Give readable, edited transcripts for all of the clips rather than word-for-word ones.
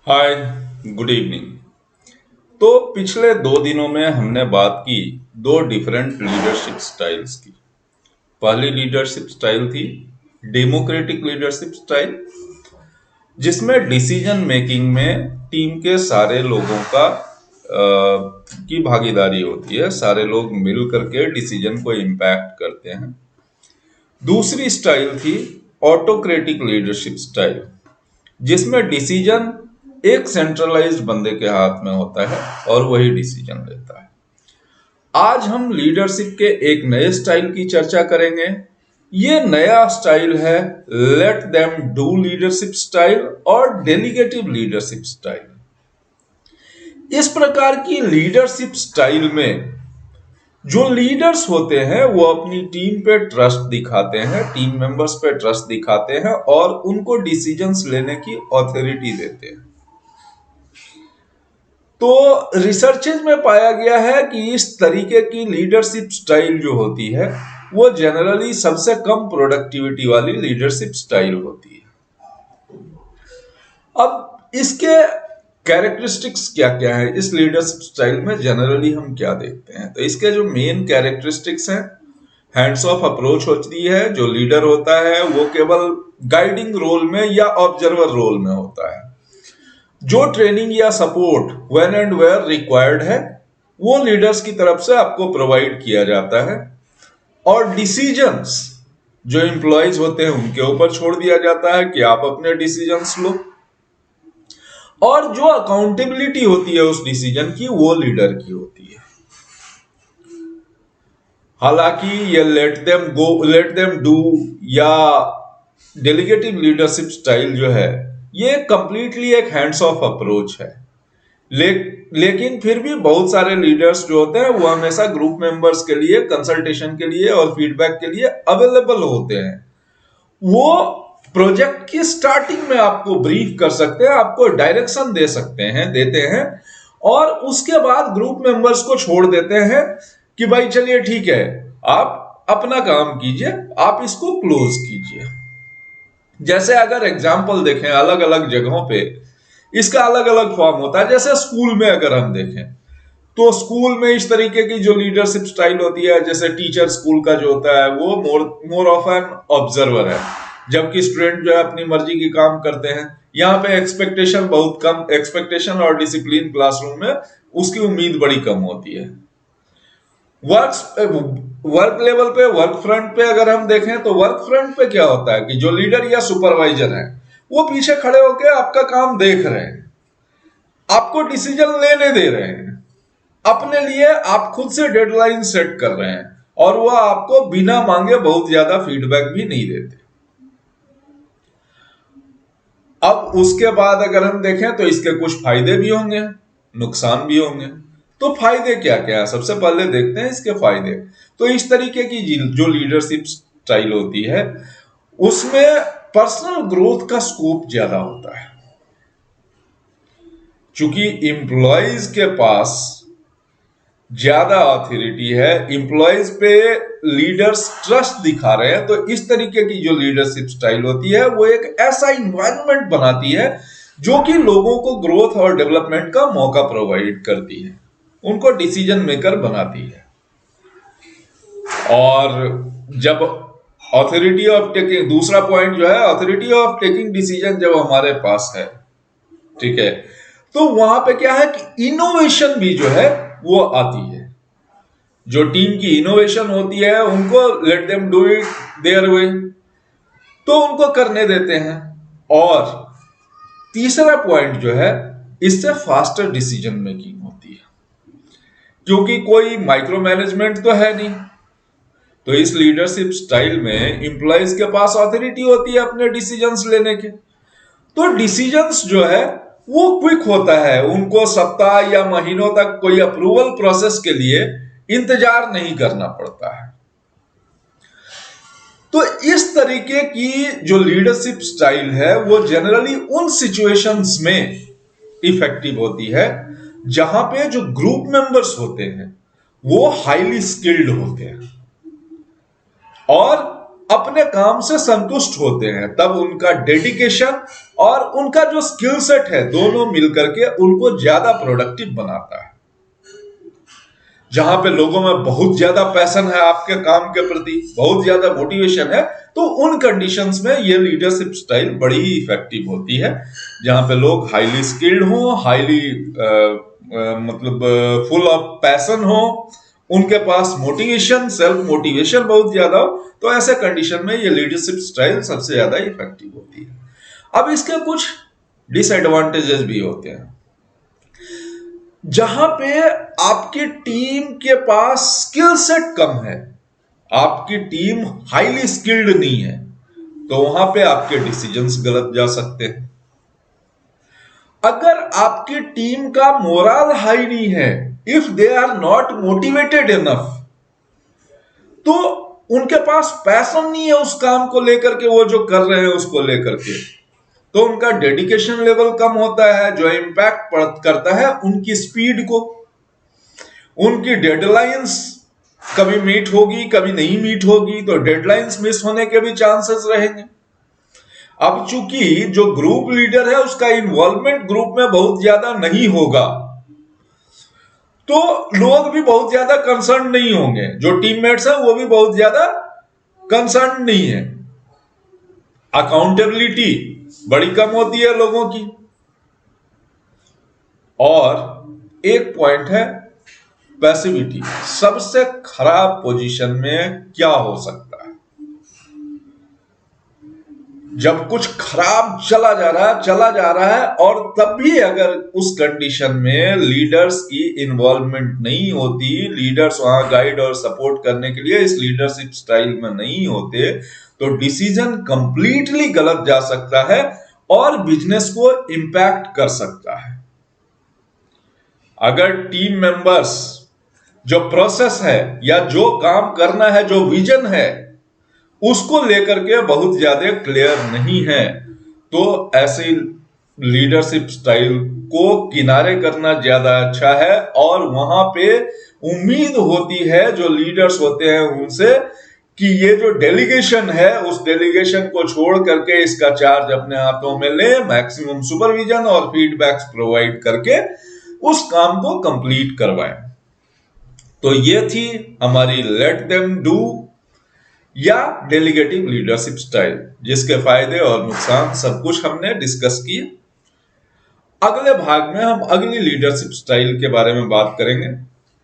हाय, good evening. तो पिछले 2 दिनों में हमने बात की दो डिफरेंट लीडरशिप स्टाइल्स की। पहली लीडरशिप स्टाइल थी डेमोक्रेटिक लीडरशिप स्टाइल, जिसमें डिसीजन मेकिंग में टीम के सारे लोगों की भागीदारी होती है, सारे लोग मिल करके डिसीजन को इम्पैक्ट करते हैं। दूसरी स्टाइल थी ऑटोक्रेटिक लीडरशिप स्टाइल, जिसमें डिसीजन एक सेंट्रलाइज्ड बंदे के हाथ में होता है और वही डिसीजन लेता है। आज हम लीडरशिप के एक नए स्टाइल की चर्चा करेंगे। ये नया स्टाइल है let them do leadership style और डेलीगेटिव लीडरशिप स्टाइल। इस प्रकार की लीडरशिप स्टाइल में जो लीडर्स होते हैं वो अपनी टीम पे ट्रस्ट दिखाते हैं, टीम मेंबर्स पे ट्रस्ट दिखाते हैं और उनको डिसीजंस लेने की ऑथोरिटी देते हैं। तो रिसर्चेज में पाया गया है कि इस तरीके की लीडरशिप स्टाइल जो होती है वो जनरली सबसे कम प्रोडक्टिविटी वाली लीडरशिप स्टाइल होती है। अब इसके कैरेक्टरिस्टिक्स क्या क्या है, इस लीडरशिप स्टाइल में जनरली हम क्या देखते हैं? तो इसके जो मेन कैरेक्टरिस्टिक्स हैं, हैंड्स ऑफ अप्रोच होती है। जो लीडर होता है वो केवल गाइडिंग रोल में या ऑब्जर्वर रोल में होता है। जो ट्रेनिंग या support when and where required है वो लीडर्स की तरफ से आपको प्रोवाइड किया जाता है। और डिसीजंस जो एम्प्लॉयज होते हैं उनके ऊपर छोड़ दिया जाता है कि आप अपने डिसीजंस लो। और जो अकाउंटेबिलिटी होती है उस डिसीजन की वो लीडर की होती है। हालांकि ये लेट देम डू या डेलीगेटिव लीडरशिप स्टाइल जो है ये कंप्लीटली एक हैंड्स ऑफ अप्रोच है। ले, लेकिन फिर भी बहुत सारे लीडर्स जो होते हैं वो हमेशा ग्रुप मेंबर्स के लिए कंसल्टेशन के लिए और फीडबैक के लिए अवेलेबल होते हैं। वो प्रोजेक्ट की स्टार्टिंग में आपको ब्रीफ कर सकते हैं, आपको डायरेक्शन देते हैं और उसके बाद ग्रुप मेंबर्स को छोड़ देते हैं कि भाई चलिए ठीक है, आप अपना काम कीजिए, आप इसको क्लोज कीजिए। जैसे अगर एग्जाम्पल देखें अलग अलग जगहों पे इसका अलग अलग फॉर्म होता है। जैसे स्कूल में अगर हम देखें तो स्कूल में इस तरीके की जो लीडरशिप स्टाइल होती है, जैसे टीचर स्कूल का जो होता है वो मोर ऑफ एन ऑब्जर्वर है, जबकि स्टूडेंट जो है अपनी मर्जी की काम करते हैं। यहाँ पे एक्सपेक्टेशन बहुत कम, एक्सपेक्टेशन और डिसिप्लिन क्लासरूम में उसकी उम्मीद बड़ी कम होती है। वर्क लेवल पे, वर्क फ्रंट पे अगर हम देखें तो वर्क फ्रंट पे क्या होता है कि जो लीडर या सुपरवाइजर है वो पीछे खड़े होकर आपका काम देख रहे हैं, आपको डिसीजन लेने दे रहे हैं, अपने लिए आप खुद से डेडलाइन सेट कर रहे हैं और वो आपको बिना मांगे बहुत ज्यादा फीडबैक भी नहीं देते। अब उसके बाद अगर हम देखें तो इसके कुछ फायदे भी होंगे, नुकसान भी होंगे। तो फायदे क्या क्या है, सबसे पहले देखते हैं इसके फायदे। तो इस तरीके की जो लीडरशिप स्टाइल होती है उसमें पर्सनल ग्रोथ का स्कोप ज्यादा होता है। चूंकि इंप्लॉइज के पास ज्यादा अथॉरिटी है, इंप्लॉइज पे लीडर्स ट्रस्ट दिखा रहे हैं, तो इस तरीके की जो लीडरशिप स्टाइल होती है वो एक ऐसा इन्वायरमेंट बनाती है जो कि लोगों को ग्रोथ और डेवलपमेंट का मौका प्रोवाइड करती है, उनको डिसीजन मेकर बनाती है। और जब ऑथोरिटी ऑफ टेकिंग, दूसरा पॉइंट जो है ऑथोरिटी ऑफ टेकिंग डिसीजन जब हमारे पास है, ठीक है, तो वहां पे क्या है कि इनोवेशन भी जो है वो आती है। जो टीम की इनोवेशन होती है उनको let them do it their way, तो उनको करने देते हैं। और तीसरा पॉइंट जो है इससे फास्टर डिसीजन मेकिंग होती है, क्योंकि कोई माइक्रो मैनेजमेंट तो है नहीं। तो इस लीडरशिप स्टाइल में इंप्लॉइज के पास अथॉरिटी होती है अपने डिसीजंस लेने के, तो डिसीजंस जो है वो क्विक होता है, उनको सप्ताह या महीनों तक कोई अप्रूवल प्रोसेस के लिए इंतजार नहीं करना पड़ता है। तो इस तरीके की जो लीडरशिप स्टाइल है वो जनरली उन सिचुएशंस में इफेक्टिव होती है जहां पे जो ग्रुप मेंबर्स होते हैं वो हाईली स्किल्ड होते हैं और अपने काम से संतुष्ट होते हैं, तब उनका डेडिकेशन और उनका जो स्किल सेट है दोनों मिलकर के उनको ज्यादा प्रोडक्टिव बनाता है। जहां पे लोगों में बहुत ज्यादा पैशन है आपके काम के प्रति, बहुत ज्यादा मोटिवेशन है, तो उन कंडीशंस में ये लीडरशिप स्टाइल बड़ी ही इफेक्टिव होती है। जहां पे लोग हाईली स्किल्ड हो, हाईली मतलब फुल ऑफ पैशन हो, उनके पास मोटिवेशन, सेल्फ मोटिवेशन बहुत ज्यादा हो, तो ऐसे कंडीशन में ये लीडरशिप स्टाइल सबसे ज्यादा इफेक्टिव होती है। अब इसके कुछ डिसएडवांटेजेस भी होते हैं। जहां पे आपकी टीम के पास स्किल सेट कम है, आपकी टीम हाईली स्किल्ड नहीं है, तो वहां पे आपके डिसीजंस गलत जा सकते हैं। अगर आपकी टीम का मोरल हाई नहीं है, if they are not motivated enough, तो उनके पास पैशन नहीं है उस काम को लेकर के, वो जो कर रहे हैं उसको लेकर के, तो उनका डेडिकेशन लेवल कम होता है, जो इंपैक्ट करता है उनकी स्पीड को। उनकी डेडलाइंस कभी मीट होगी, कभी नहीं मीट होगी, तो डेडलाइंस मिस होने के भी चांसेस रहेंगे। अब चूंकि जो ग्रुप लीडर है उसका इन्वॉल्वमेंट ग्रुप में बहुत ज्यादा नहीं होगा, तो लोग भी बहुत ज्यादा कंसर्न नहीं होंगे, जो टीममेट्स हैं वो भी बहुत ज्यादा कंसर्न नहीं है। अकाउंटेबिलिटी बड़ी कम होती है लोगों की। और एक पॉइंट है पैसिविटी। सबसे खराब पोजीशन में क्या हो सकता है, जब कुछ खराब चला जा रहा है और तब भी अगर उस कंडीशन में लीडर्स की इन्वॉल्वमेंट नहीं होती, लीडर्स वहां गाइड और सपोर्ट करने के लिए इस लीडरशिप स्टाइल में नहीं होते, तो डिसीजन कंप्लीटली गलत जा सकता है और बिजनेस को इंपैक्ट कर सकता है। अगर टीम मेंबर्स जो प्रोसेस है या जो काम करना है, जो विजन है, उसको लेकर के बहुत ज्यादा क्लियर नहीं है, तो ऐसी लीडरशिप स्टाइल को किनारे करना ज्यादा अच्छा है। और वहां पे उम्मीद होती है जो लीडर्स होते हैं उनसे कि ये जो डेलीगेशन है उस डेलीगेशन को छोड़ करके इसका चार्ज अपने हाथों में ले, मैक्सिमम सुपरविजन और फीडबैक्स प्रोवाइड करके उस काम को कंप्लीट करवाएं। तो ये थी हमारी लेट देम डू या डेलीगेटिव लीडरशिप स्टाइल, जिसके फायदे और नुकसान सब कुछ हमने डिस्कस किए। अगले भाग में हम अगली लीडरशिप स्टाइल के बारे में बात करेंगे।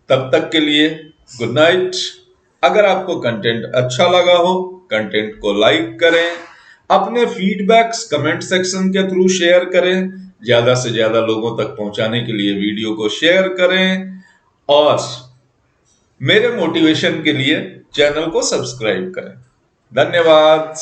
तब तक के लिए गुड नाइट। अगर आपको कंटेंट अच्छा लगा हो, कंटेंट को लाइक करें, अपने फीडबैक्स कमेंट सेक्शन के थ्रू शेयर करें, ज्यादा से ज्यादा लोगों तक पहुंचाने के लिए वीडियो को शेयर करें, और मेरे मोटिवेशन के लिए चैनल को सब्सक्राइब करें। धन्यवाद।